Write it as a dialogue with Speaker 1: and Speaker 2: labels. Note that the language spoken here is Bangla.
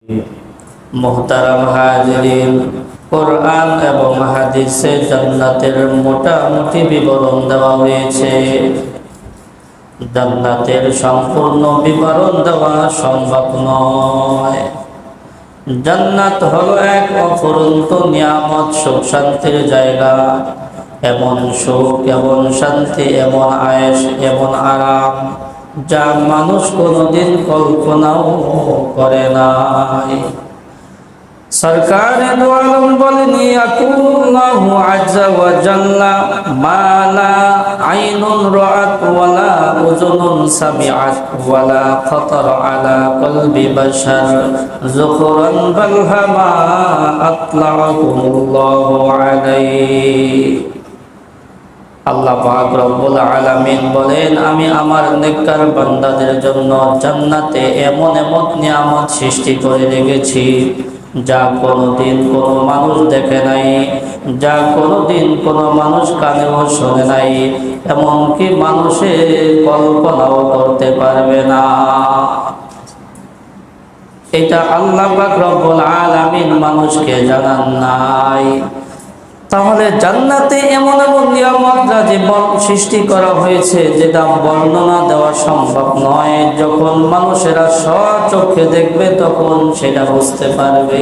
Speaker 1: মুহতারাম হাজিরিন, কোরআন এবং হাদিসে জান্নাতের মোটামুটি বিবরণ দেওয়া হয়েছে। জান্নাতের সম্পূর্ণ বিবরণ দেওয়া সম্ভব নয়। জান্নাত হলো এক অফুরন্ত নিয়ামত, সুখ শান্তির জায়গা। এমন সুখ, এমন শান্তি, এমন আয়েশ, এমন আরাম যা মানুষ কোনোদিন কল্পনাও করে নাই। সরকারে দো আলম বলেন, ইয়াকুল্লাহু আযজা ওয়া জাল্লা মা লা আইনুন রাআত ওয়ালা উযুনুন সামিআত ওয়ালা খাতারা আলা কলবি বাশার যুখরান বাল হামা আতলাআকুমুল্লাহু আলাইহি। আল্লাহ পাক রব্বুল আলামিন বলেন, আমি আমার নেককার বান্দাদের জন্য জান্নাতে এমন এমন নিয়ামত সৃষ্টি করে রেখেছি যা কোনোদিন কোনো মানুষ দেখে নাই, যা কোনোদিন কোনো মানুষ কানেও শোনে নাই, এমনকি মানুষের কল্পনাও করতে পারবে না। এটা আল্লাহ পাক রব্বুল আলামিন মানুষকে জানান নাই। তাহলে জান্নাতে এমন এমন নিয়ামত জীবন সৃষ্টি করা হয়েছে যেটা বর্ণনা দেওয়া সম্ভব নয়। যখন মানুষেরা স্বচক্ষে দেখবে তখন সেটা বুঝতে পারবে।